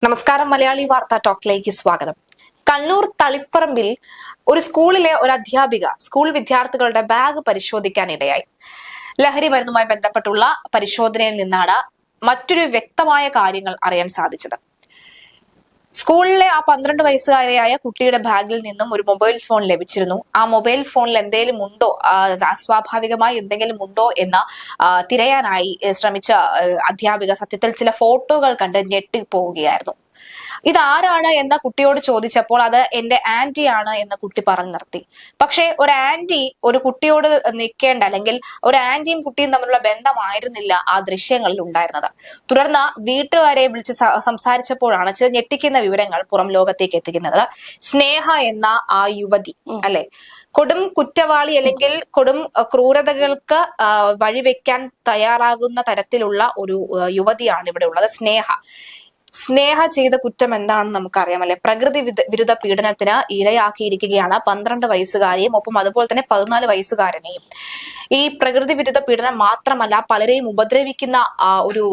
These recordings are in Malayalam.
നമസ്കാരം. മലയാളി വാർത്താ ടോക്കിലേക്ക് സ്വാഗതം. കണ്ണൂർ തളിപ്പറമ്പിൽ ഒരു സ്കൂളിലെ ഒരു അധ്യാപിക സ്കൂൾ വിദ്യാർത്ഥികളുടെ ബാഗ് പരിശോധിക്കാനിടയായി. ലഹരി മരുന്നുമായി ബന്ധപ്പെട്ടുള്ള പരിശോധനയിൽ നിന്നാണ് മറ്റൊരു വ്യക്തമായ കാര്യങ്ങൾ അറിയാൻ സാധിച്ചത്. സ്കൂളിലെ ആ 12 വയസ്സുകാരിയായ കുട്ടിയുടെ ബാഗിൽ നിന്നും ഒരു മൊബൈൽ ഫോൺ ലഭിച്ചിരുന്നു. ആ മൊബൈൽ ഫോണിൽ എന്തെങ്കിലും ഉണ്ടോ, അസ്വാഭാവികമായി എന്തെങ്കിലും ഉണ്ടോ എന്ന് തിരയാനായി ശ്രമിച്ച അധ്യാപിക സത്യത്തിൽ ചില ഫോട്ടോകൾ കണ്ട് ഞെട്ടിപ്പോവുകയായിരുന്നു. ഇതാരാണ് എന്ന കുട്ടിയോട് ചോദിച്ചപ്പോൾ അത് എന്റെ ആന്റി ആണ് എന്ന് കുട്ടി പറഞ്ഞു നിർത്തി. പക്ഷെ ഒരു ആന്റി ഒരു കുട്ടിയോട് നിൽക്കേണ്ട, അല്ലെങ്കിൽ ഒരു ആന്റിയും കുട്ടിയും തമ്മിലുള്ള ബന്ധമായിരുന്നില്ല ആ ദൃശ്യങ്ങളിൽ ഉണ്ടായിരുന്നത്. തുടർന്ന് വീട്ടുകാരെ വിളിച്ച് സംസാരിച്ചപ്പോഴാണ് ചില ഞെട്ടിക്കുന്ന വിവരങ്ങൾ പുറം ലോകത്തേക്ക് എത്തിക്കുന്നത്. സ്നേഹ എന്ന ആ യുവതി അല്ലെ, കൊടും കുറ്റവാളി അല്ലെങ്കിൽ കൊടും ക്രൂരതകൾക്ക് വഴിവെക്കാൻ തയ്യാറാകുന്ന തരത്തിലുള്ള ഒരു യുവതിയാണ് ഇവിടെ ഉള്ളത്. സ്നേഹ ചെയ്ത കുറ്റം എന്താണെന്ന് നമുക്കറിയാം അല്ലെ. പ്രകൃതി വിരുദ്ധ പീഡനത്തിന് ഇരയാക്കിയിരിക്കുകയാണ് 12 വയസ്സുകാരെയും ഒപ്പം അതുപോലെ തന്നെ 14 വയസ്സുകാരനെയും. ഈ പ്രകൃതി വിരുദ്ധ പീഡനം മാത്രമല്ല, പലരെയും ഉപദ്രവിക്കുന്ന ഒരു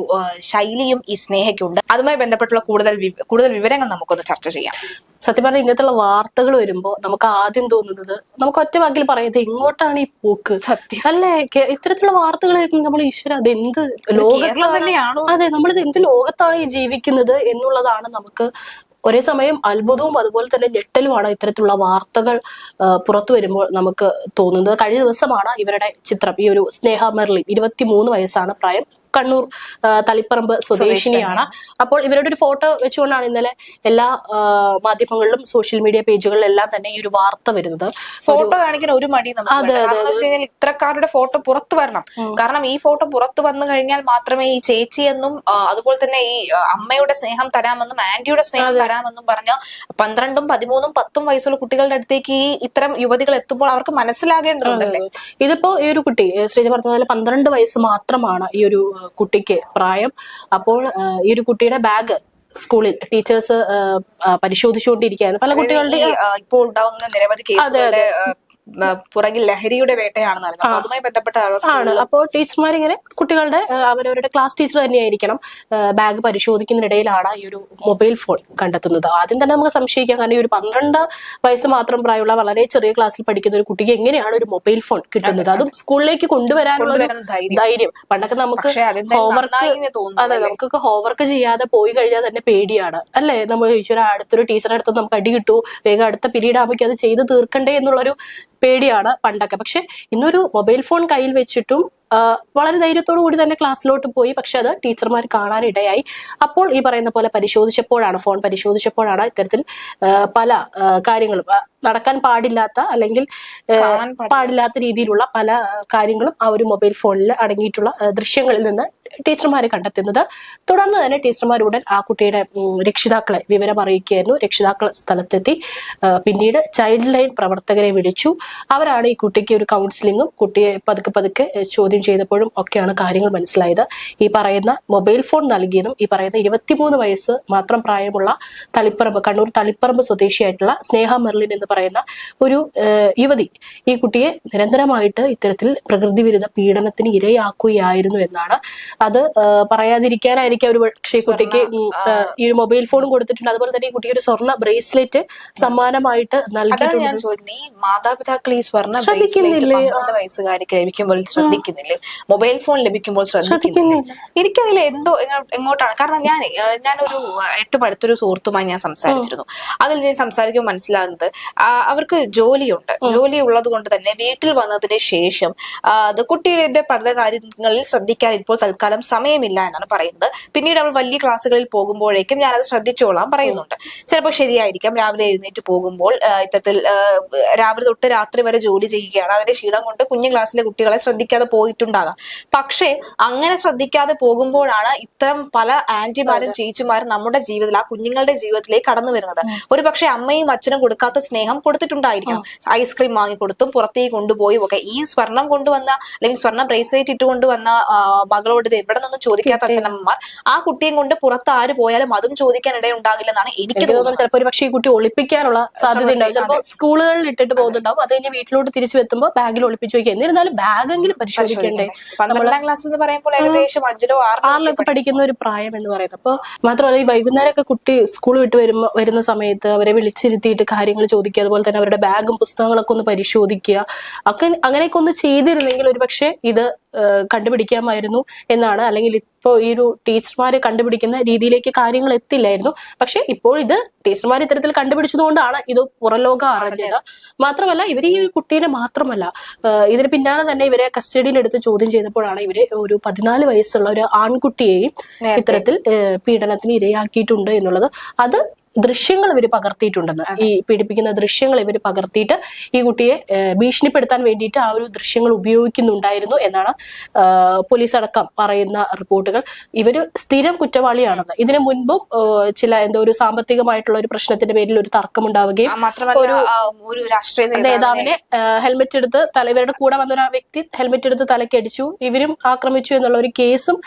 ശൈലിയും ഈ സ്നേഹയ്ക്കുണ്ട്. അതുമായി ബന്ധപ്പെട്ടുള്ള കൂടുതൽ വിവരങ്ങൾ നമുക്കൊന്ന് ചർച്ച ചെയ്യാം. സത്യം പറഞ്ഞാൽ ഇങ്ങനത്തുള്ള വാർത്തകൾ വരുമ്പോ നമുക്ക് ആദ്യം തോന്നുന്നത്, നമുക്ക് ഒറ്റ വാക്കിൽ പറയുന്നത് എങ്ങോട്ടാണ് ഈ പോക്ക്? സത്യം അല്ലേ? ഇത്തരത്തിലുള്ള വാർത്തകൾ നമ്മൾ ഈശ്വര അതെന്ത് ലോകത്തിലാണോ, അതെ നമ്മളിത് എന്ത് ലോകത്താണ് ഈ ജീവിക്കുന്നത് എന്നുള്ളതാണ് നമുക്ക് ഒരേ സമയം അത്ഭുതവും അതുപോലെ തന്നെ ഞെട്ടലുമാണ് ഇത്തരത്തിലുള്ള വാർത്തകൾ പുറത്തു വരുമ്പോൾ നമുക്ക് തോന്നുന്നത്. കഴിഞ്ഞ ദിവസമാണ് ഇവരുടെ ചിത്രം, ഈ ഒരു സ്നേഹ മെർലിൻ 23 വയസ്സാണ് പ്രായം, കണ്ണൂർ തളിപ്പറമ്പ് സ്വദേശിനിയാണ്. അപ്പോൾ ഇവരുടെ ഒരു ഫോട്ടോ വെച്ചുകൊണ്ടാണ് ഇന്നലെ എല്ലാ മാധ്യമങ്ങളിലും സോഷ്യൽ മീഡിയ പേജുകളിലും എല്ലാം തന്നെ ഈ ഒരു വാർത്ത വരുന്നത്. ഫോട്ടോ കാണിക്കാൻ ഒരു മടി ഇത്രക്കാരുടെ ഫോട്ടോ പുറത്തു വരണം. കാരണം ഈ ഫോട്ടോ പുറത്തു വന്നു കഴിഞ്ഞാൽ മാത്രമേ ഈ ചേച്ചിയെന്നും അതുപോലെ തന്നെ ഈ അമ്മയുടെ സ്നേഹം തരാമെന്നും ആന്റിയുടെ സ്നേഹം തരാമെന്നും പറഞ്ഞ 12, 13, 10 വയസ്സുള്ള കുട്ടികളുടെ അടുത്തേക്ക് ഈ ഇത്തരം യുവതികൾ എത്തുമ്പോൾ അവർക്ക് മനസ്സിലാകേണ്ടതുണ്ടല്ലേ. ഇതിപ്പോ ഈ ഒരു കുട്ടി ശ്രീജ പറഞ്ഞ പോലെ 12 വയസ്സ് മാത്രമാണ് ഈ ഒരു കുട്ടിക്ക് പ്രായം. അപ്പോൾ ഈ ഒരു കുട്ടിയുടെ ബാഗ് സ്കൂളിൽ ടീച്ചേഴ്സ് പരിശോധിച്ചുകൊണ്ടിരിക്കുകയാണ്. പല കുട്ടികളുടെ ഇപ്പോൾ ഉണ്ടാവുന്ന നിരവധി കേസുകളുടെ പുറകിൽ ലഹരിയുടെ വേട്ടയാണെന്ന് അറിയാം. അതുമായി ബന്ധപ്പെട്ട ആണ്. അപ്പോൾ ടീച്ചർമാരിങ്ങനെ കുട്ടികളുടെ അവരവരുടെ ക്ലാസ് ടീച്ചർ തന്നെയായിരിക്കണം ബാഗ് പരിശോധിക്കുന്നതിനിടയിലാണ് ഈ ഒരു മൊബൈൽ ഫോൺ കണ്ടെത്തുന്നത്. ആദ്യം തന്നെ നമുക്ക് സംശയിക്കാം, കാരണം ഈ ഒരു 12 വയസ്സ് മാത്രം പ്രായമുള്ള വളരെ ചെറിയ ക്ലാസ്സിൽ പഠിക്കുന്ന ഒരു കുട്ടിക്ക് എങ്ങനെയാണ് ഒരു മൊബൈൽ ഫോൺ കിട്ടുന്നത്, അതും സ്കൂളിലേക്ക് കൊണ്ടുവരാനുള്ള ധൈര്യം. പണ്ടൊക്കെ നമുക്ക് നമുക്കൊക്കെ ഹോംവർക്ക് ചെയ്യാതെ പോയി കഴിഞ്ഞാൽ തന്നെ പേടിയാണ് അല്ലെ. നമ്മൾ ഈശ്വര അടുത്തൊരു ടീച്ചറുടെ അടുത്ത് നമുക്ക് അടി കിട്ടുമോ, വേഗം അടുത്ത പീരീഡ് ആകുമ്പോൾ അത് ചെയ്ത് തീർക്കണ്ടേ എന്നുള്ളൊരു പേടിയാണ് പണ്ടൊക്കെ. പക്ഷെ ഇന്നൊരു മൊബൈൽ ഫോൺ കയ്യിൽ വെച്ചിട്ടും വളരെ ധൈര്യത്തോടു കൂടി തന്നെ ക്ലാസ്സിലോട്ട് പോയി. പക്ഷെ അത് ടീച്ചർമാർ കാണാനിടയായി. അപ്പോൾ ഈ പറയുന്ന പോലെ ഫോൺ പരിശോധിച്ചപ്പോഴാണ് ഇത്തരത്തിൽ പല കാര്യങ്ങളും നടക്കാൻ പാടില്ലാത്ത അല്ലെങ്കിൽ പാടില്ലാത്ത രീതിയിലുള്ള പല കാര്യങ്ങളും ആ ഒരു മൊബൈൽ ഫോണിൽ അടങ്ങിയിട്ടുള്ള ദൃശ്യങ്ങളിൽ നിന്ന് ടീച്ചർമാർ കണ്ടെത്തുന്നത്. തുടർന്ന് തന്നെ ടീച്ചർമാർ ഉടൻ ആ കുട്ടിയുടെ രക്ഷിതാക്കളെ വിവരം അറിയിക്കുകയായിരുന്നു. രക്ഷിതാക്കൾ സ്ഥലത്തെത്തി. പിന്നീട് ചൈൽഡ് ലൈൻ പ്രവർത്തകരെ വിളിച്ചു. അവരാണ് ഈ കുട്ടിക്ക് ഒരു കൗൺസിലിങ്ങും കുട്ടിയെ പതുക്കെ ചോദ്യം ചെയ്തപ്പോഴും ഒക്കെയാണ് കാര്യങ്ങൾ മനസ്സിലായത്. ഈ പറയുന്ന മൊബൈൽ ഫോൺ നൽകിയതും ഈ പറയുന്ന 23 വയസ്സ് മാത്രം പ്രായമുള്ള കണ്ണൂർ തളിപ്പറമ്പ് സ്വദേശിയായിട്ടുള്ള സ്നേഹ മെർലിൻ എന്ന് പറയുന്ന ഒരു യുവതി ഈ കുട്ടിയെ നിരന്തരമായിട്ട് ഇത്തരത്തിൽ പ്രകൃതി വിരുദ്ധ പീഡനത്തിന് ഇരയാക്കുകയായിരുന്നു എന്നാണ്. അത് പറയാതിരിക്കാനായിരിക്കും ഒരു പക്ഷേ കുട്ടിക്ക് ഈ ഒരു മൊബൈൽ ഫോണും കൊടുത്തിട്ടുണ്ട്. അതുപോലെ തന്നെ ഈ കുട്ടിക്ക് ഒരു സ്വർണ്ണ ബ്രേസ്ലെറ്റ് സമ്മാനമായിട്ട് നൽകിയിട്ടുണ്ട്. മാതാപിതാക്കൾ ഈ സ്വർണ്ണ ശ്രദ്ധിക്കുന്നില്ലേ? 12 വയസ്സുകാർക്ക് ലഭിക്കുമ്പോൾ ശ്രദ്ധിക്കുന്നില്ലേ? മൊബൈൽ ഫോൺ ലഭിക്കുമ്പോൾ ശ്രദ്ധിക്കുന്നില്ല. എനിക്കതിൽ എന്തോ എങ്ങോട്ടാണ്. കാരണം ഞാനൊരു അടുത്തൊരു സുഹൃത്തുമായി ഞാൻ സംസാരിച്ചിരുന്നു. അതിൽ ഞാൻ സംസാരിക്കുമ്പോൾ മനസ്സിലാകുന്നത് അവർക്ക് ജോലിയുണ്ട്. ജോലി ഉള്ളത് കൊണ്ട് തന്നെ വീട്ടിൽ വന്നതിന് ശേഷം കുട്ടിയുടെ പഠന കാര്യങ്ങളിൽ ശ്രദ്ധിക്കാൻ ഇപ്പോൾ തൽക്കാലം സമയമില്ല എന്നാണ് പറയുന്നത്. പിന്നീട് അവൾ വലിയ ക്ലാസ്സുകളിൽ പോകുമ്പോഴേക്കും ഞാനത് ശ്രദ്ധിച്ചോളാം പറയുന്നുണ്ട്. ചിലപ്പോൾ ശരിയായിരിക്കാം. രാവിലെ എഴുന്നേറ്റ് പോകുമ്പോൾ ഇത്തരത്തിൽ രാവിലെ തൊട്ട് രാത്രി വരെ ജോലി ചെയ്യുകയാണ്. അതിന്റെ ക്ഷീണം കൊണ്ട് കുഞ്ഞു ക്ലാസ്സിലെ കുട്ടികളെ ശ്രദ്ധിക്കാതെ പോയിട്ടുണ്ടാകാം. പക്ഷെ അങ്ങനെ ശ്രദ്ധിക്കാതെ പോകുമ്പോഴാണ് ഇത്തരം പല ആന്റിമാരും ചേച്ചിമാരും നമ്മുടെ ജീവിതത്തിൽ, ആ കുഞ്ഞുങ്ങളുടെ ജീവിതത്തിലേക്ക് കടന്നു വരുന്നത്. ഒരു പക്ഷെ അമ്മയും അച്ഛനും കൊടുക്കാത്ത സ്നേഹം കൊടുത്തിട്ടുണ്ടായിരിക്കണം. ഐസ്ക്രീം വാങ്ങിക്കൊടുത്തും പുറത്തേക്ക് കൊണ്ടുപോയും ഒക്കെ. ഈ സ്വർണം കൊണ്ടുവന്ന അല്ലെങ്കിൽ സ്വർണ്ണ ബ്രേസ്ലെറ്റ് ഇട്ടുകൊണ്ടുവന്ന മകളോട് ഇത് എവിടെ നിന്നും ചോദിക്കാത്ത അച്ഛനമ്മമാർ ആ കുട്ടിയും കൊണ്ട് പുറത്ത് ആര് പോയാലും അതും ചോദിക്കാൻ ഇടയുണ്ടാകില്ലെന്നാണ് എനിക്ക് തോന്നുന്നത്. ചിലപ്പോൾ ഒരു പക്ഷേ ഈ കുട്ടി ഒളിപ്പിക്കാനുള്ള സാധ്യത ഉണ്ടാവും. ചിലപ്പോൾ സ്കൂളുകളിൽ ഇട്ടിട്ട് പോകുന്നുണ്ടാവും, അത് കഴിഞ്ഞ് വീട്ടിലോട്ട് തിരിച്ചു എത്തുമ്പോൾ ബാഗിൽ ഒളിപ്പിച്ചു വയ്ക്കുക. എന്നിരുന്നാലും ബാഗെങ്കിലും പരിശോധിക്കണ്ടേ? 12ാം ക്ലാസ് എന്ന് പറയുമ്പോൾ ഏകദേശം 5ലോ 6ലൊക്കെ പഠിക്കുന്ന ഒരു പ്രായം എന്ന് പറയുന്നത്. അപ്പോൾ മാത്രമല്ല ഈ വൈകുന്നേരമൊക്കെ കുട്ടി സ്കൂൾ വിട്ട് വരുന്ന സമയത്ത് അവരെ വിളിച്ചിരുത്തിയിട്ട് കാര്യങ്ങൾ ചോദിക്കുക, അതുപോലെ തന്നെ അവരുടെ ബാഗും പുസ്തകങ്ങളൊക്കെ ഒന്ന് പരിശോധിക്കുക. അങ്ങനെയൊക്കെ ഒന്ന് ചെയ്തിരുന്നെങ്കിൽ ഒരു പക്ഷേ ഇത് കണ്ടുപിടിക്കാമായിരുന്നു എന്നാണ്. അല്ലെങ്കിൽ ഇപ്പോൾ ഈ ഒരു ടീച്ചർമാരെ കണ്ടുപിടിക്കുന്ന രീതിയിലേക്ക് കാര്യങ്ങൾ എത്തില്ലായിരുന്നു. പക്ഷെ ഇപ്പോൾ ഇത് ടീച്ചർമാർ ഇത്തരത്തിൽ കണ്ടുപിടിച്ചതുകൊണ്ടാണ് ഇത് പുറംലോകം അറിഞ്ഞത്. മാത്രമല്ല ഇവർ ഈ കുട്ടീനെ മാത്രമല്ല, ഇതിന് പിന്നാലെ തന്നെ ഇവരെ കസ്റ്റഡിയിൽ എടുത്ത് ചോദ്യം ചെയ്തപ്പോഴാണ് ഇവര് ഒരു 14 വയസ്സുള്ള ഒരു ആൺകുട്ടിയെയും ഇത്തരത്തിൽ പീഡനത്തിന് ഇരയാക്കിയിട്ടുണ്ട് എന്നുള്ളത്. അത് ദൃശ്യങ്ങൾ ഇവർ പകർത്തിയിട്ടുണ്ടെന്ന്, ഈ പീഡിപ്പിക്കുന്ന ദൃശ്യങ്ങൾ ഇവർ പകർത്തിയിട്ട് ഈ കുട്ടിയെ ഭീഷണിപ്പെടുത്താൻ വേണ്ടിയിട്ട് ആ ഒരു ദൃശ്യങ്ങൾ ഉപയോഗിക്കുന്നുണ്ടായിരുന്നു എന്നാണ് പോലീസ് അടക്കം പറയുന്ന റിപ്പോർട്ടുകൾ. ഇവര് സ്ഥിരം കുറ്റവാളിയാണെന്ന്. ഇതിനു മുൻപും ചില എന്തോ ഒരു സാമ്പത്തികമായിട്ടുള്ള ഒരു പ്രശ്നത്തിന്റെ പേരിൽ ഒരു തർക്കമുണ്ടാവുകയും ഒരു രാഷ്ട്രീയ നേതാവിനെ ഹെൽമെറ്റ് എടുത്ത് ഇവരുടെ കൂടെ വന്ന ഒരു വ്യക്തി ഹെൽമെറ്റ് എടുത്ത് തലക്കടിച്ചു, ഇവരും ആക്രമിച്ചു എന്നുള്ള ഒരു കേസും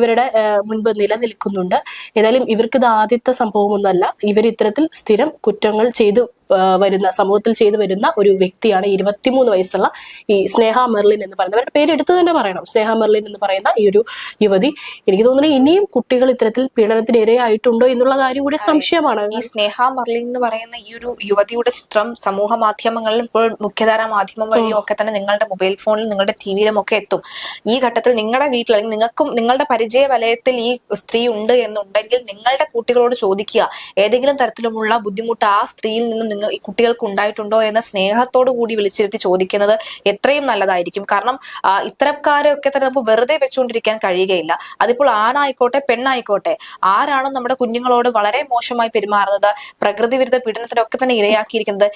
ഇവരുടെ മുൻപ് നിലനിൽക്കുന്നുണ്ട്. ഏതായാലും ഇവർക്ക് ഇത് ആദ്യത്തെ സംഭവമൊന്നുമല്ല. ഇവർ ഇത്തരത്തിൽ സ്ഥിരം കുറ്റങ്ങൾ സമൂഹത്തിൽ ചെയ്തു വരുന്ന ഒരു വ്യക്തിയാണ് 23 വയസ്സുള്ള ഈ സ്നേഹ മെർലിൻ എന്ന് പറയുന്നത്. അവരുടെ പേര് എടുത്തു തന്നെ പറയണം, സ്നേഹ മെർലിൻ എന്ന് പറയുന്ന ഈ ഒരു യുവതി. എനിക്ക് തോന്നുന്നു ഇനിയും കുട്ടികൾ ഇത്തരത്തിൽ പീഡനത്തിന് ഇരയായിട്ടുണ്ടോ എന്നുള്ള കാര്യം കൂടി സംശയമാണ്. ഈ സ്നേഹ മെർലിൻ എന്ന് പറയുന്ന ഈ ഒരു യുവതിയുടെ ചിത്രം സമൂഹ മാധ്യമങ്ങളിലും ഇപ്പോൾ മുഖ്യധാര മാധ്യമം വഴിയും ഒക്കെ തന്നെ നിങ്ങളുടെ മൊബൈൽ ഫോണിലും നിങ്ങളുടെ ടിവിയിലും ഒക്കെ എത്തും. ഈ ഘട്ടത്തിൽ നിങ്ങളുടെ വീട്ടിൽ അല്ലെങ്കിൽ നിങ്ങൾക്കും നിങ്ങളുടെ പരിചയ വലയത്തിൽ ഈ സ്ത്രീ ഉണ്ട് എന്നുണ്ടെങ്കിൽ നിങ്ങളുടെ കുട്ടികളോട് ചോദിക്കുക, ഏതെങ്കിലും തരത്തിലുമുള്ള ബുദ്ധിമുട്ട് ആ സ്ത്രീയിൽ നിന്ന് ഈ കുട്ടികൾക്ക് ഉണ്ടായിട്ടുണ്ടോ എന്ന സ്നേഹത്തോടു കൂടി വിളിച്ചിരുത്തി ചോദിക്കുന്നത് എത്രയും നല്ലതായിരിക്കും. കാരണം ഇത്തരക്കാരൊക്കെ തന്നെ നമുക്ക് വെറുതെ വെച്ചുകൊണ്ടിരിക്കാൻ കഴിയുകയില്ല. അതിപ്പോൾ ആണായിക്കോട്ടെ പെണ്ണായിക്കോട്ടെ, ആരാണോ നമ്മുടെ കുഞ്ഞുങ്ങളോട് വളരെ മോശമായി പെരുമാറുന്നത്, പ്രകൃതി വിരുദ്ധ പീഡനത്തിനൊക്കെ തന്നെ ഇരയാക്കിയിരിക്കുന്നത്,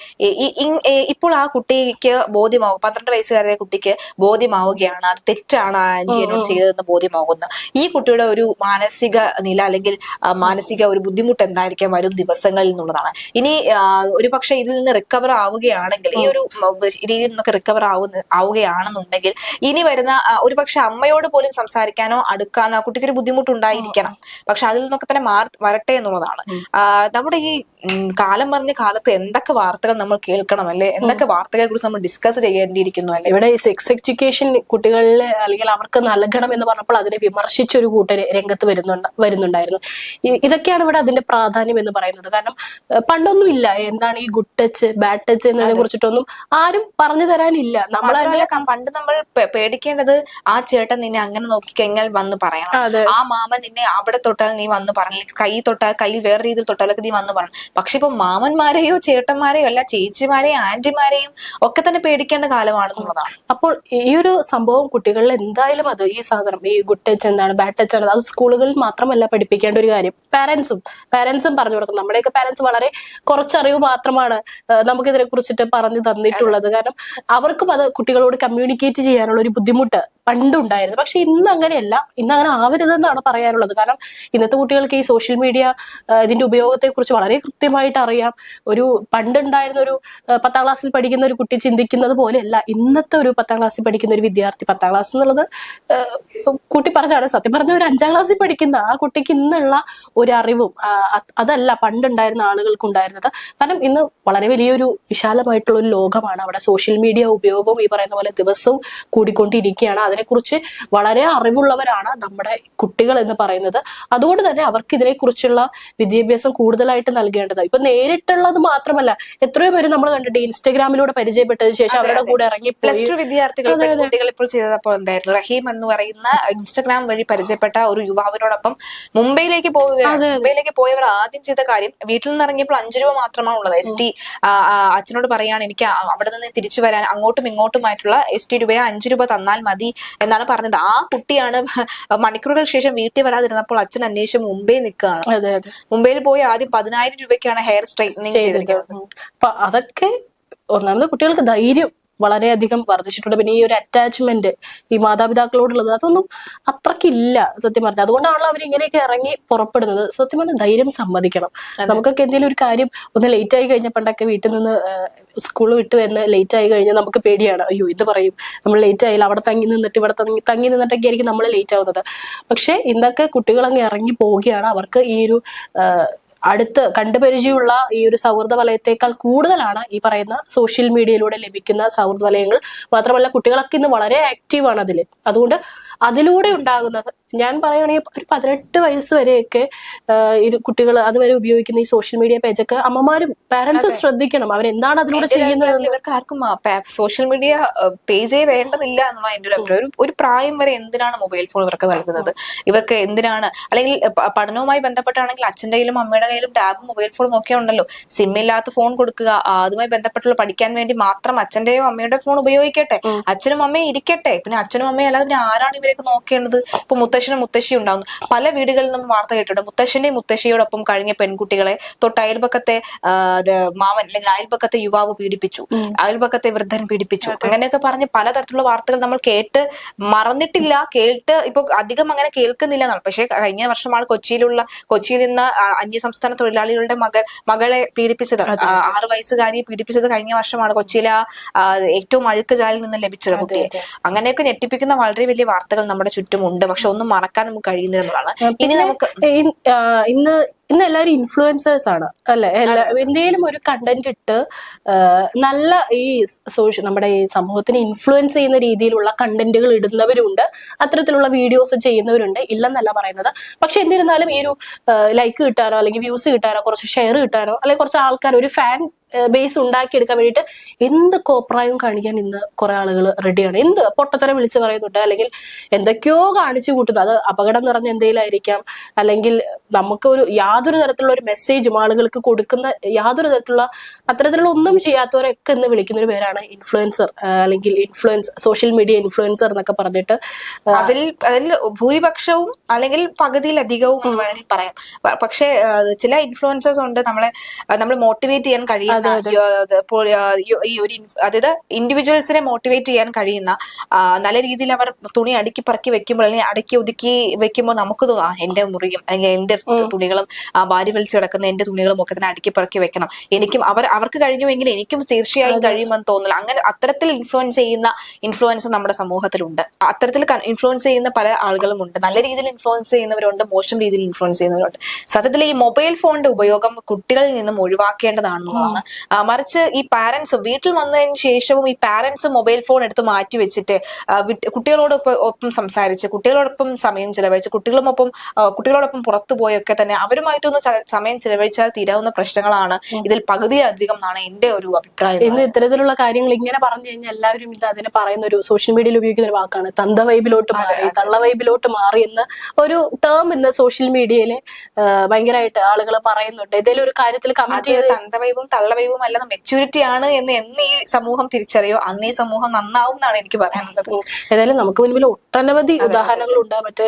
ഇപ്പോൾ ആ കുട്ടിക്ക് ബോധ്യമാവും, 12 വയസ്സുകാരുടെ കുട്ടിക്ക് ബോധ്യമാവുകയാണ് അത് തെറ്റാണ് ആന്റി എന്നോട് ചെയ്തതെന്ന് ബോധ്യമാകുന്നു. ഈ കുട്ടിയുടെ ഒരു മാനസിക നില അല്ലെങ്കിൽ മാനസിക ഒരു ബുദ്ധിമുട്ട് എന്തായിരിക്കാം വരും ദിവസങ്ങളിൽ എന്നുള്ളതാണ്. ഇനി ഒരു പക്ഷെ ഇതിൽ നിന്ന് റിക്കവർ ആവുകയാണെങ്കിൽ, ഈ ഒരു രീതിയിൽ നിന്നൊക്കെ റിക്കവർ ആവുകയാണെന്നുണ്ടെങ്കിൽ ഇനി വരുന്ന ഒരു പക്ഷെ അമ്മയോട് പോലും സംസാരിക്കാനോ അടുക്കാനോ ആ കുട്ടിക്ക് ഒരു ബുദ്ധിമുട്ടുണ്ടായിരിക്കണം. പക്ഷെ അതിൽ നിന്നൊക്കെ തന്നെ വരട്ടെ എന്നുള്ളതാണ്. നമ്മുടെ ഈ കാലം പറഞ്ഞ കാലത്ത് എന്തൊക്കെ വാർത്തകൾ നമ്മൾ കേൾക്കണം അല്ലെ, എന്തൊക്കെ വാർത്തകളെ കുറിച്ച് നമ്മൾ ഡിസ്കസ് ചെയ്യേണ്ടിയിരിക്കുന്നു അല്ലെ. ഇവിടെ ഈ സെക്സ് എഡ്യൂക്കേഷൻ കുട്ടികളിൽ അല്ലെങ്കിൽ അവർക്ക് നൽകണം എന്ന് പറഞ്ഞപ്പോൾ അതിനെ വിമർശിച്ചൊരു കൂട്ടർ രംഗത്ത് വരുന്നുണ്ടായിരുന്നു. ഇതൊക്കെയാണ് ഇവിടെ അതിന്റെ പ്രാധാന്യം എന്ന് പറയുന്നത്. കാരണം പണ്ടൊന്നും ഇല്ല എന്താണ് ഈ ഗുഡ് ടച്ച് ബാഡ് ടച്ച് എന്നതിനെ കുറിച്ചിട്ടൊന്നും ആരും പറഞ്ഞു തരാനില്ല. പണ്ട് നമ്മൾ പേടിക്കേണ്ടത് ആ ചേട്ടൻ നിന്നെ അങ്ങനെ നോക്കിക്കഴിഞ്ഞാൽ വന്ന് പറയണം, ആ മാമൻ നിന്നെ അവിടെ തൊട്ടാൽ നീ വന്ന് പറഞ്ഞു, കൈ തൊട്ടാൽ കയ്യിൽ വേറെ രീതിയിൽ തൊട്ടാലൊക്കെ നീ വന്ന് പറഞ്ഞു. പക്ഷെ ഇപ്പൊ മാമന്മാരെയോ ചേട്ടന്മാരെയോ അല്ല ചേച്ചിമാരെയും ആന്റിമാരെയും ഒക്കെ തന്നെ പേടിക്കേണ്ട കാലമാണെന്നുള്ളതാണ്. അപ്പോൾ ഈ ഒരു സംഭവം കുട്ടികളിൽ എന്തായാലും അത് ഈ സാധനം ഈ ഗുഡ് ടച്ച് എന്താണ് ബാഡ് ടച്ച് ആണ് അത് സ്കൂളുകളിൽ മാത്രമല്ല പഠിപ്പിക്കേണ്ട ഒരു കാര്യം. പാരന്റ്സും പറഞ്ഞു കൊടുക്കും. നമ്മുടെയൊക്കെ പാരന്റ്സ് വളരെ കുറച്ചറിവ് മാത്രമാണ് നമുക്കിതിനെ കുറിച്ചിട്ട് പറഞ്ഞു തന്നിട്ടുള്ളത്. കാരണം അവർക്കും അത് കുട്ടികളോട് കമ്മ്യൂണിക്കേറ്റ് ചെയ്യാനുള്ള ഒരു ബുദ്ധിമുട്ട് പണ്ടുണ്ടായിരുന്നു. പക്ഷെ ഇന്ന് അങ്ങനെയല്ല, ഇന്ന് അങ്ങനെ ആവരുതെന്നാണ് പറയാനുള്ളത്. കാരണം ഇന്നത്തെ കുട്ടികൾക്ക് ഈ സോഷ്യൽ മീഡിയ ഇതിന്റെ ഉപയോഗത്തെ കുറിച്ച് വളരെ കൃത്യമായിട്ട് അറിയാം. ഒരു പണ്ടുണ്ടായിരുന്ന ഒരു 10ാം ക്ലാസ്സിൽ പഠിക്കുന്ന ഒരു കുട്ടി ചിന്തിക്കുന്നത് പോലെയല്ല ഇന്നത്തെ ഒരു 10ാം ക്ലാസ്സിൽ പഠിക്കുന്ന ഒരു വിദ്യാർത്ഥി. 10ാം ക്ലാസ് എന്നുള്ളത് കുട്ടി പറഞ്ഞാണ്, സത്യം പറഞ്ഞ ഒരു 5ാം ക്ലാസ്സിൽ പഠിക്കുന്ന ആ കുട്ടിക്ക് ഇന്നുള്ള ഒരു അറിവും അതല്ല പണ്ടുണ്ടായിരുന്ന ആളുകൾക്ക് ഉണ്ടായിരുന്നത്. കാരണം ഇന്ന് വളരെ വലിയൊരു വിശാലമായിട്ടുള്ള ഒരു ലോകമാണ്. അവിടെ സോഷ്യൽ മീഡിയ ഉപയോഗവും ഈ പറയുന്ന പോലെ ദിവസവും കൂടിക്കൊണ്ടിരിക്കുകയാണ്. അതിനെക്കുറിച്ച് വളരെ അറിവുള്ളവരാണ് നമ്മുടെ കുട്ടികൾ എന്ന് പറയുന്നത്. അതുകൊണ്ട് തന്നെ അവർക്ക് ഇതിനെക്കുറിച്ചുള്ള വിദ്യാഭ്യാസം കൂടുതലായിട്ട് നൽകേണ്ടത്. ഇപ്പൊ നേരിട്ടുള്ളത് മാത്രമല്ല, എത്രയോ പേര് നമ്മൾ കണ്ടിട്ട് ഇൻസ്റ്റഗ്രാമിലൂടെ പരിചയപ്പെട്ടതിന് ശേഷം അവരുടെ കൂടെ ഇറങ്ങി +2 വിദ്യാർത്ഥികൾ കുട്ടികൾ ഇപ്പോൾ ചെയ്തപ്പോൾ എന്തായിരുന്നു, റഹീം എന്ന് പറയുന്ന ഇൻസ്റ്റഗ്രാം വഴി പരിചയപ്പെട്ട ഒരു യുവാവിനോടൊപ്പം മുംബൈയിലേക്ക് പോവുകയാണ്. മുംബൈയിലേക്ക് പോയവർ ആദ്യം ചെയ്ത കാര്യം, വീട്ടിൽ നിന്ന് ഇറങ്ങിയപ്പോൾ 5 രൂപ മാത്രമാണ് ഉള്ളത്. ST അച്ഛനോട് പറയാണ് എനിക്ക് അവിടെ നിന്ന് തിരിച്ചു വരാൻ അങ്ങോട്ടും ഇങ്ങോട്ടുമായിട്ടുള്ള ST രൂപയോ 5 രൂപ തന്നാൽ മതി എന്നാണ് പറഞ്ഞത്. ആ കുട്ടിയാണ് മണിക്കൂറുകൾക്ക് ശേഷം വീട്ടിൽ വരാതിരുന്നപ്പോൾ അച്ഛൻ അന്വേഷിച്ച് മുംബൈ നിൽക്കുകയാണ്. മുംബൈയിൽ പോയി ആദ്യം 10,000 രൂപയ്ക്കാണ് ഹെയർ സ്ട്രൈറ്റനിങ് ചെയ്തിരിക്കുന്നത്. അപ്പൊ അതൊക്കെ ഒന്നാമത് കുട്ടികൾക്ക് ധൈര്യം വളരെയധികം വർദ്ധിച്ചിട്ടുണ്ട്. പിന്നെ ഈ ഒരു അറ്റാച്ച്മെന്റ് ഈ മാതാപിതാക്കളോടുള്ളത് അതൊന്നും അത്രക്കില്ല സത്യം പറഞ്ഞാൽ. അതുകൊണ്ടാണല്ലോ അവർ ഇങ്ങനെയൊക്കെ ഇറങ്ങി പുറപ്പെടുന്നത്. സത്യം പറഞ്ഞാൽ ധൈര്യം സമ്മതിക്കണം. നമുക്കൊക്കെ എന്തെങ്കിലും ഒരു കാര്യം ഒന്ന് ലേറ്റ് ആയി കഴിഞ്ഞാൽ, പണ്ടൊക്കെ വീട്ടിൽ നിന്ന് സ്കൂൾ വിട്ട് വരുന്ന ലേറ്റ് ആയി കഴിഞ്ഞാൽ നമുക്ക് പേടിയാണ്. അയ്യോ ഇത് പറയും, നമ്മൾ ലേറ്റ് ആയില്ല, അവിടെ തങ്ങി നിന്നിട്ട് ഇവിടെ തങ്ങി നിന്നിട്ടൊക്കെ ആയിരിക്കും നമ്മൾ ലേറ്റ് ആവുന്നത്. പക്ഷെ ഇന്നൊക്കെ കുട്ടികളങ്ങ് ഇറങ്ങി പോവുകയാണ്. അവർക്ക് ഈ ഒരു അടുത്ത് കണ്ടുപരിചയമുള്ള ഈ ഒരു സൗഹൃദ വലയത്തേക്കാൾ കൂടുതലാണ് ഈ പറയുന്ന സോഷ്യൽ മീഡിയയിലൂടെ ലഭിക്കുന്ന സൗഹൃദ വലയങ്ങൾ. മാത്രമല്ല കുട്ടികളൊക്കെ ഇന്ന് വളരെ ആക്റ്റീവാണ് അതിൽ. അതുകൊണ്ട് അതിലൂടെ ഉണ്ടാകുന്നത്, ഞാൻ പറയുകയാണെങ്കിൽ ഒരു 18 വയസ്സ് വരെയൊക്കെ കുട്ടികൾ അതുവരെ ഉപയോഗിക്കുന്ന ഈ സോഷ്യൽ മീഡിയ പേജൊക്കെ അമ്മമാരും പാരന്റ്സും ശ്രദ്ധിക്കണം അവരെന്താണ് അതിലൂടെ ചെയ്യുന്നത്. ഇവർക്ക് ആർക്കും സോഷ്യൽ മീഡിയ പേജേ വേണ്ടതില്ല എന്നുള്ള എന്റെ ഒരു അഭിപ്രായം. ഒരു പ്രായം വരെ എന്തിനാണ് മൊബൈൽ ഫോൺ ഇവർക്ക് നൽകുന്നത്? ഇവർക്ക് എന്തിനാണ്? അല്ലെങ്കിൽ പഠനവുമായി ബന്ധപ്പെട്ടാണെങ്കിൽ അച്ഛൻ്റെ കയ്യിലും അമ്മയുടെ കയ്യിലും ടാബും മൊബൈൽ ഫോണും ഒക്കെ ഉണ്ടല്ലോ. സിം ഇല്ലാത്ത ഫോൺ കൊടുക്കുക, അതുമായി ബന്ധപ്പെട്ടുള്ള പഠിക്കാൻ വേണ്ടി മാത്രം അച്ഛന്റെയോ അമ്മയുടെ ഫോൺ ഉപയോഗിക്കട്ടെ, അച്ഛനും അമ്മയും ഇരിക്കട്ടെ. പിന്നെ അച്ഛനും അമ്മയും അല്ലാതെ പിന്നെ ആരാണ് ഇവരെയൊക്കെ നോക്കേണ്ടത്? ഇപ്പൊ മുത്തശ്ശനും മുത്തശ്ശിയും ഉണ്ടാവുന്നു. പല വീടുകളിൽ നമ്മൾ വാർത്ത കേട്ടിട്ടുണ്ട്. മുത്തശ്ശന്റെയും മുത്തശ്ശിയോടൊപ്പം കഴിഞ്ഞ പെൺകുട്ടികളെ തൊട്ട് അയൽപക്കത്തെ മാമൻ അല്ലെങ്കിൽ അയൽപക്കത്തെ യുവാവ് പീഡിപ്പിച്ചു, അയൽപക്കത്തെ വൃദ്ധൻ പീഡിപ്പിച്ചു, അങ്ങനെയൊക്കെ പറഞ്ഞ് പലതരത്തിലുള്ള വാർത്തകൾ നമ്മൾ കേട്ട് മറന്നിട്ടില്ല. കേട്ട് ഇപ്പൊ അധികം അങ്ങനെ കേൾക്കുന്നില്ല എന്നാണ്. പക്ഷെ കഴിഞ്ഞ വർഷമാണ് കൊച്ചിയിൽ നിന്ന് അന്യസംസ്ഥാന തൊഴിലാളികളുടെ മകളെ പീഡിപ്പിച്ചത്. 6 വയസ്സുകാരിയെ പീഡിപ്പിച്ചത് കഴിഞ്ഞ വർഷമാണ് കൊച്ചിയിലെ ഏറ്റവും അഴുക്ക് ജാലിൽ നിന്ന് ലഭിച്ചത് കുട്ടിയെ. അങ്ങനെയൊക്കെ ഞെട്ടിപ്പിക്കുന്ന വളരെ വലിയ വാർത്തകൾ നമ്മുടെ ചുറ്റുമുണ്ട്. പക്ഷെ ഒന്നും മറക്കാൻ നമുക്ക് കഴിയുന്നതാണ്. ഇനി നമുക്ക് ഇന്ന് എല്ലാവരും ഇൻഫ്ലുവൻസേഴ്സ് ആണ് അല്ലെ? എന്തെങ്കിലും ഒരു കണ്ടന്റ് ഇട്ട് നല്ല ഈ നമ്മുടെ ഈ സമൂഹത്തിനെ ഇൻഫ്ലുവൻസ് ചെയ്യുന്ന രീതിയിലുള്ള കണ്ടന്റുകൾ ഇടുന്നവരുണ്ട്, അത്തരത്തിലുള്ള വീഡിയോസ് ചെയ്യുന്നവരുണ്ട്, ഇല്ലെന്നല്ല പറയുന്നത്. പക്ഷെ എന്നിരുന്നാലും ഈ ഒരു ലൈക്ക് കിട്ടാനോ അല്ലെങ്കിൽ വ്യൂസ് കിട്ടാനോ കുറച്ച് ഷെയർ കിട്ടാനോ അല്ലെങ്കിൽ കുറച്ച് ആൾക്കാർ ഒരു ഫാൻ ബേസ് ഉണ്ടാക്കിയെടുക്കാൻ വേണ്ടിയിട്ട് എന്ത് കോപ്രായവും കാണിക്കാൻ ഇന്ന് കുറെ ആളുകൾ റെഡിയാണ്. എന്ത് പൊട്ടത്തരം വിളിച്ച് പറയുന്നുണ്ട്, അല്ലെങ്കിൽ എന്തൊക്കെയോ കാണിച്ചു കൂട്ടുന്നത്. അത് അപകടം നിറഞ്ഞ എന്തെങ്കിലും ആയിരിക്കാം, അല്ലെങ്കിൽ നമുക്ക് യാതൊരു തരത്തിലുള്ള ഒരു മെസ്സേജും ആളുകൾക്ക് കൊടുക്കുന്ന യാതൊരു തരത്തിലുള്ള അത്തരത്തിലുള്ള ഒന്നും ചെയ്യാത്തവരൊക്കെ ഇന്ന് വിളിക്കുന്ന ഒരു പേരാണ് ഇൻഫ്ലുവൻസർ, അല്ലെങ്കിൽ സോഷ്യൽ മീഡിയ ഇൻഫ്ലുവൻസർ എന്നൊക്കെ പറഞ്ഞിട്ട്. അതിൽ ഭൂരിപക്ഷവും അല്ലെങ്കിൽ പകുതിയിലധികവും എന്ന് വേണമെങ്കിൽ പറയാം. പക്ഷെ ചില ഇൻഫ്ലുവൻസേഴ്സ് ഉണ്ട് നമ്മൾ മോട്ടിവേറ്റ് ചെയ്യാൻ കഴിയുന്ന, അതായത് ഇൻഡിവിജ്വൽസിനെ മോട്ടിവേറ്റ് ചെയ്യാൻ കഴിയുന്ന, നല്ല രീതിയിൽ അവർ തുണി അടുക്കി പറക്കി വെക്കുമ്പോൾ അല്ലെങ്കിൽ അടക്കി ഒതുക്കി വെക്കുമ്പോൾ നമുക്ക് തോന്നാം എന്റെ മുറിയും അല്ലെങ്കിൽ എന്റെ തുണികളും വാരി വലിച്ചു കിടക്കുന്ന എന്റെ തുണികളും ഒക്കെ തന്നെ അടുക്കി പറക്കി വെക്കണം, എനിക്കും അവർക്ക് കഴിഞ്ഞുവെങ്കിൽ എനിക്കും തീർച്ചയായും കഴിയുമെന്ന് തോന്നില്ല. അങ്ങനെ അത്തരത്തിൽ ഇൻഫ്ലുവൻസ് നമ്മുടെ സമൂഹത്തിലുണ്ട്. അത്തരത്തിൽ ഇൻഫ്ലുവൻസ് ചെയ്യുന്ന പല ആളുകളും ഉണ്ട്. നല്ല രീതിയിൽ ഇൻഫ്ലുവൻസ് ചെയ്യുന്നവരുണ്ട്, മോശം രീതിയിൽ ഇൻഫ്ലുവൻസ് ചെയ്യുന്നവരുണ്ട്. സത്യത്തിൽ ഈ മൊബൈൽ ഫോണിന്റെ ഉപയോഗം കുട്ടികളിൽ നിന്നും ഒഴിവാക്കേണ്ടതാണെന്നുള്ളതാണ്. മറിച്ച് ഈ പാരന്റ്സ് വീട്ടിൽ വന്നതിന് ശേഷവും ഈ പാരന്റ്സ് മൊബൈൽ ഫോൺ എടുത്ത് മാറ്റി വെച്ചിട്ട് കുട്ടികളോടൊപ്പം സംസാരിച്ച്, കുട്ടികളോടൊപ്പം സമയം ചിലവഴിച്ച്, കുട്ടികളോടൊപ്പം പുറത്തു പോയൊക്കെ തന്നെ അവരുമായിട്ടൊന്ന് സമയം ചിലവഴിച്ചാൽ തീരാവുന്ന പ്രശ്നങ്ങളാണ് ഇതിൽ പകുതിയധികം എന്നാണ് എന്റെ ഒരു അഭിപ്രായം. ഇന്ന് ഇത്തരത്തിലുള്ള കാര്യങ്ങൾ ഇങ്ങനെ പറഞ്ഞു കഴിഞ്ഞാൽ എല്ലാവരും അതിനെ പറയുന്ന ഒരു സോഷ്യൽ മീഡിയയിൽ ഉപയോഗിക്കുന്ന ഒരു വാക്കാണ് തന്ത വൈബിലോട്ട് മാറി, തള്ള വൈബിലോട്ട് മാറി എന്ന ഒരു ടേം ഇന്ന് സോഷ്യൽ മീഡിയയിൽ ഭയങ്കരമായിട്ട് ആളുകൾ പറയുന്നുണ്ട്. ഏതെങ്കിലും ഒരു കാര്യത്തിൽ കമന്റ് ചെയ്ത് തന്തവൈബും തള്ളവൈബും അല്ല മെച്യൂരിറ്റി ആണ് എന്ന് ഈ സമൂഹം തിരിച്ചറിയോ അന്ന് ഈ സമൂഹം നന്നാവും എന്നാണ് എനിക്ക് പറയാനുള്ളത്. ഏതായാലും നമുക്ക് മുൻപിൽ ഒട്ടനവധി ഉദാഹരണങ്ങളുണ്ട്. മറ്റേ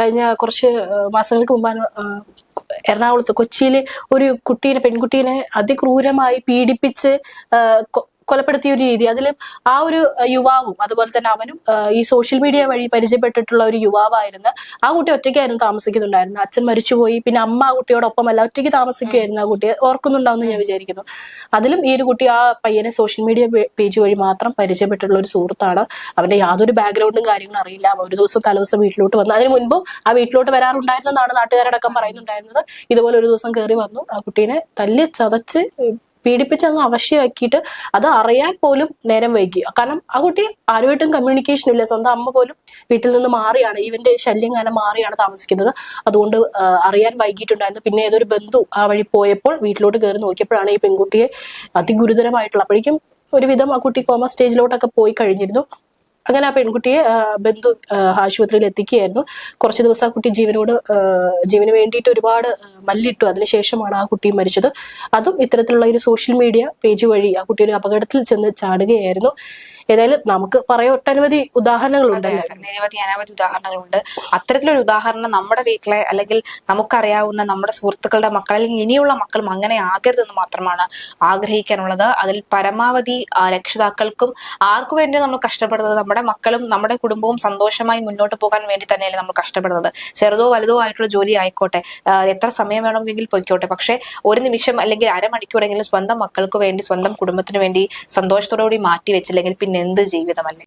കഴിഞ്ഞ കുറച്ച് മാസങ്ങൾക്ക് മുമ്പാണ് എറണാകുളത്ത് കൊച്ചിയില് ഒരു പെൺകുട്ടീനെ അതിക്രൂരമായി പീഡിപ്പിച്ച് കൊലപ്പെടുത്തിയ ഒരു രീതി. അതിൽ ആ ഒരു യുവാവും അതുപോലെ തന്നെ അവനും ഈ സോഷ്യൽ മീഡിയ വഴി പരിചയപ്പെട്ടിട്ടുള്ള ഒരു യുവാവായിരുന്നു. ആ കുട്ടി ഒറ്റയ്ക്കായിരുന്നു താമസിക്കുന്നുണ്ടായിരുന്നു. അച്ഛൻ മരിച്ചുപോയി, പിന്നെ അമ്മ ആ കുട്ടിയോടൊപ്പമല്ല ഒറ്റയ്ക്ക് താമസിക്കുമായിരുന്നു. ആ കുട്ടിയെ ഓർക്കുന്നുണ്ടാവുമെന്ന് ഞാൻ വിചാരിക്കുന്നു. അതിലും ഈ ഒരു കുട്ടി ആ പയ്യനെ സോഷ്യൽ മീഡിയ പേജ് വഴി മാത്രം പരിചയപ്പെട്ടിട്ടുള്ള ഒരു സുഹൃത്താണ്. അവന്റെ യാതൊരു ബാക്ക്ഗ്രൗണ്ടും കാര്യങ്ങളും അറിയില്ല. ഒരു ദിവസം തലേദിവസം വീട്ടിലോട്ട് വന്നു. അതിന് മുൻപും ആ വീട്ടിലോട്ട് വരാറുണ്ടായിരുന്നെന്നാണ് നാട്ടുകാരടക്കം പറയുന്നുണ്ടായിരുന്നത്. ഇതുപോലെ ഒരു ദിവസം കയറി വന്നു, ആ കുട്ടീനെ തല്ലി ചതച്ച് പീഡിപ്പിച്ച് അങ്ങ് അവശ്യമാക്കിയിട്ട് അത് അറിയാൻ പോലും നേരം വൈകി. കാരണം ആ കുട്ടി ആരുമായിട്ടും കമ്മ്യൂണിക്കേഷൻ ഇല്ല. സ്വന്തം അമ്മ പോലും വീട്ടിൽ നിന്ന് മാറിയാണ്, ഇവന്റെ ശല്യം കാരണം മാറിയാണ് താമസിക്കുന്നത്. അതുകൊണ്ട് അറിയാൻ വൈകിട്ടുണ്ടായിരുന്നു. പിന്നെ ഏതൊരു ബന്ധു ആ വഴി പോയപ്പോൾ വീട്ടിലോട്ട് കയറി നോക്കിയപ്പോഴാണ് ഈ പെൺകുട്ടിയെ അതിഗുരുതരമായിട്ടുള്ള, അപ്പോഴേക്കും ഒരുവിധം ആ കുട്ടി കോമ സ്റ്റേജിലോട്ടൊക്കെ പോയി കഴിഞ്ഞിരുന്നു. അങ്ങനെ ആ പെൺകുട്ടിയെ ബന്ധു ആശുപത്രിയിൽ എത്തിക്കുകയായിരുന്നു. കുറച്ച് ദിവസം ആ കുട്ടി ജീവന് വേണ്ടിയിട്ട് ഒരുപാട് മല്ലിട്ടു. അതിനുശേഷമാണ് ആ കുട്ടി മരിച്ചത്. അതും ഇത്തരത്തിലുള്ള ഒരു സോഷ്യൽ മീഡിയ പേജ് വഴി ആ കുട്ടി ഒരു അപകടത്തിൽ ചെന്ന് ചാടുകയായിരുന്നു. ഏതായാലും നമുക്ക് പറയാൻ ഒട്ടനവധി ഉദാഹരണങ്ങളുണ്ടല്ലേ. നിരവധി അനവധി ഉദാഹരണങ്ങളുണ്ട്. അത്തരത്തിലൊരു ഉദാഹരണം നമ്മുടെ വീട്ടിലെ അല്ലെങ്കിൽ നമുക്കറിയാവുന്ന നമ്മുടെ സുഹൃത്തുക്കളുടെ മക്കൾ അല്ലെങ്കിൽ ഇനിയുള്ള മക്കളും അങ്ങനെ ആകരുതെന്ന് മാത്രമാണ് ആഗ്രഹിക്കാനുള്ളത്. അതിൽ പരമാവധി രക്ഷിതാക്കൾക്കും ആർക്കു വേണ്ടിയാണ് നമ്മൾ കഷ്ടപ്പെടുന്നത്? നമ്മുടെ മക്കളും നമ്മുടെ കുടുംബവും സന്തോഷമായി മുന്നോട്ട് പോകാൻ വേണ്ടി തന്നെയല്ലേ നമ്മൾ കഷ്ടപ്പെടുന്നത്. ചെറുതോ വലുതോ ആയിട്ടുള്ള ജോലി ആയിക്കോട്ടെ, എത്ര സമയം വേണമെങ്കിൽ പൊയ്ക്കോട്ടെ, പക്ഷെ ഒരു നിമിഷം അല്ലെങ്കിൽ അരമണിക്കൂറെങ്കിലും സ്വന്തം മക്കൾക്ക് വേണ്ടി, സ്വന്തം കുടുംബത്തിന് വേണ്ടി സന്തോഷത്തോടുകൂടി മാറ്റി വെച്ചില്ലെങ്കിൽ പിന്നെ എന്ത് ജീവിതമല്ലേ.